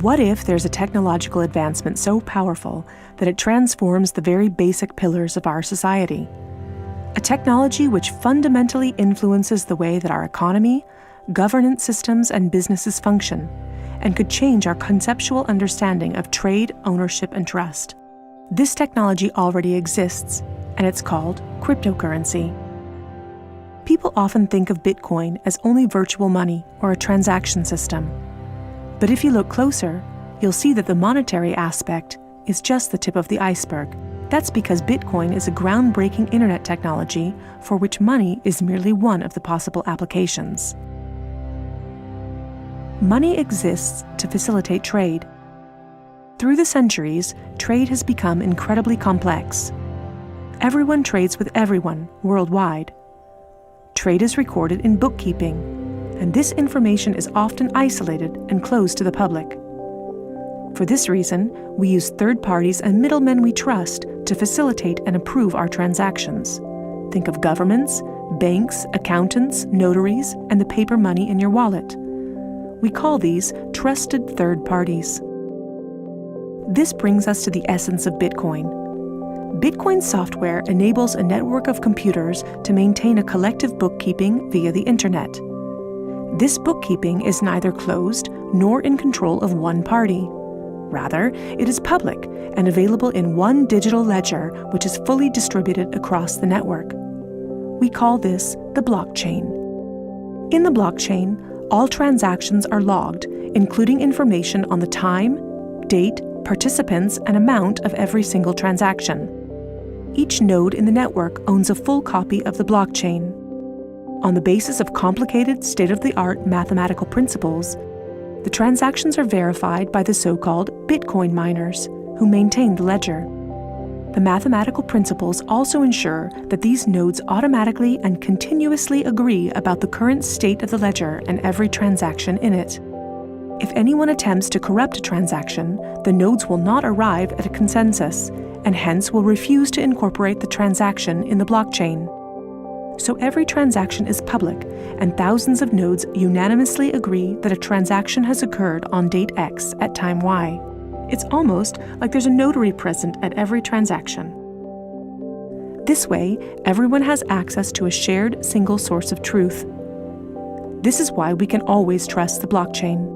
What if there's a technological advancement so powerful that it transforms the very basic pillars of our society? A technology which fundamentally influences the way that our economy, governance systems, and businesses function, and could change our conceptual understanding of trade, ownership, and trust. This technology already exists, and it's called cryptocurrency. People often think of Bitcoin as only virtual money or a transaction system. But if you look closer, you'll see that the monetary aspect is just the tip of the iceberg. That's because Bitcoin is a groundbreaking internet technology for which money is merely one of the possible applications. Money exists to facilitate trade. Through the centuries, trade has become incredibly complex. Everyone trades with everyone worldwide. Trade is recorded in bookkeeping, and this information is often isolated and closed to the public. For this reason, we use third parties and middlemen we trust to facilitate and approve our transactions. Think of governments, banks, accountants, notaries, and the paper money in your wallet. We call these trusted third parties. This brings us to the essence of Bitcoin. Bitcoin software enables a network of computers to maintain a collective bookkeeping via the internet. This bookkeeping is neither closed nor in control of one party. Rather, it is public and available in one digital ledger which is fully distributed across the network. We call this the blockchain. In the blockchain, all transactions are logged, including information on the time, date, participants, and amount of every single transaction. Each node in the network owns a full copy of the blockchain. On the basis of complicated, state-of-the-art mathematical principles, the transactions are verified by the so-called Bitcoin miners, who maintain the ledger. The mathematical principles also ensure that these nodes automatically and continuously agree about the current state of the ledger and every transaction in it. If anyone attempts to corrupt a transaction, the nodes will not arrive at a consensus, and hence will refuse to incorporate the transaction in the blockchain. So every transaction is public, and thousands of nodes unanimously agree that a transaction has occurred on date X at time Y. It's almost like there's a notary present at every transaction. This way, everyone has access to a shared single source of truth. This is why we can always trust the blockchain.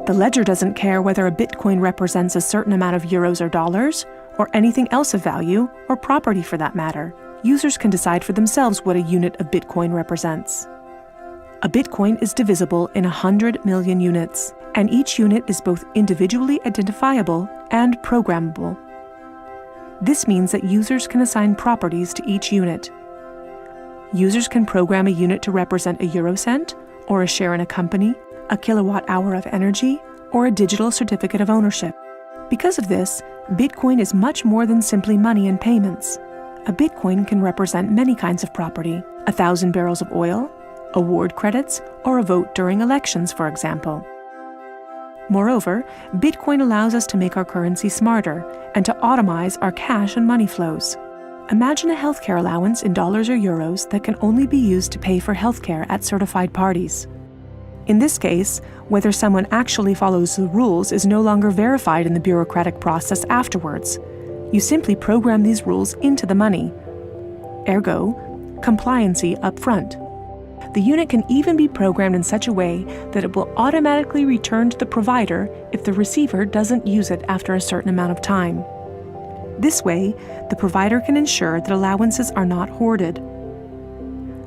The ledger doesn't care whether a Bitcoin represents a certain amount of euros or dollars, or anything else of value, or property for that matter. Users can decide for themselves what a unit of Bitcoin represents. A Bitcoin is divisible in 100 million units, and each unit is both individually identifiable and programmable. This means that users can assign properties to each unit. Users can program a unit to represent a eurocent, or a share in a company, a kilowatt-hour of energy, or a digital certificate of ownership. Because of this, Bitcoin is much more than simply money and payments. A Bitcoin can represent many kinds of property: 1,000 barrels of oil, award credits, or a vote during elections, for example. Moreover, Bitcoin allows us to make our currency smarter and to automize our cash and money flows. Imagine a healthcare allowance in dollars or euros that can only be used to pay for healthcare at certified parties. In this case, whether someone actually follows the rules is no longer verified in the bureaucratic process afterwards. You simply program these rules into the money. Ergo, compliancy up front. The unit can even be programmed in such a way that it will automatically return to the provider if the receiver doesn't use it after a certain amount of time. This way, the provider can ensure that allowances are not hoarded.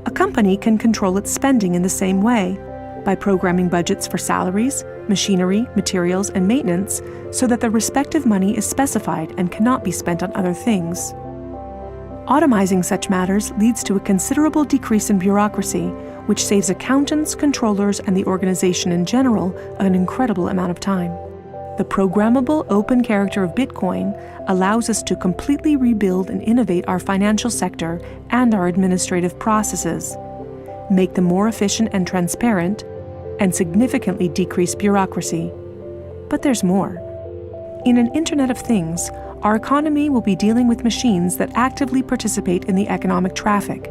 A company can control its spending in the same way, by programming budgets for salaries, machinery, materials, and maintenance so that the respective money is specified and cannot be spent on other things. Automizing such matters leads to a considerable decrease in bureaucracy, which saves accountants, controllers, and the organization in general an incredible amount of time. The programmable open character of Bitcoin allows us to completely rebuild and innovate our financial sector and our administrative processes, make them more efficient and transparent, and significantly decrease bureaucracy. But there's more. In an Internet of Things, our economy will be dealing with machines that actively participate in the economic traffic.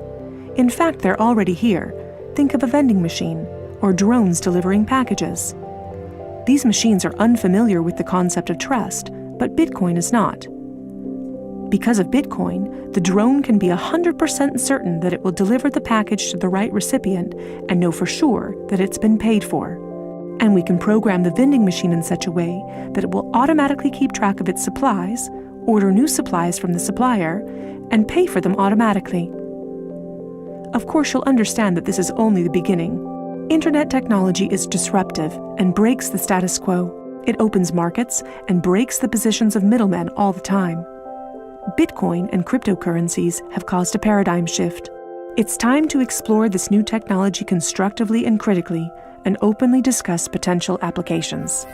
In fact, they're already here. Think of a vending machine, or drones delivering packages. These machines are unfamiliar with the concept of trust, but Bitcoin is not. Because of Bitcoin, the drone can be 100% certain that it will deliver the package to the right recipient and know for sure that it's been paid for. And we can program the vending machine in such a way that it will automatically keep track of its supplies, order new supplies from the supplier, and pay for them automatically. Of course, you'll understand that this is only the beginning. Internet technology is disruptive and breaks the status quo. It opens markets and breaks the positions of middlemen all the time. Bitcoin and cryptocurrencies have caused a paradigm shift. It's time to explore this new technology constructively and critically, and openly discuss potential applications.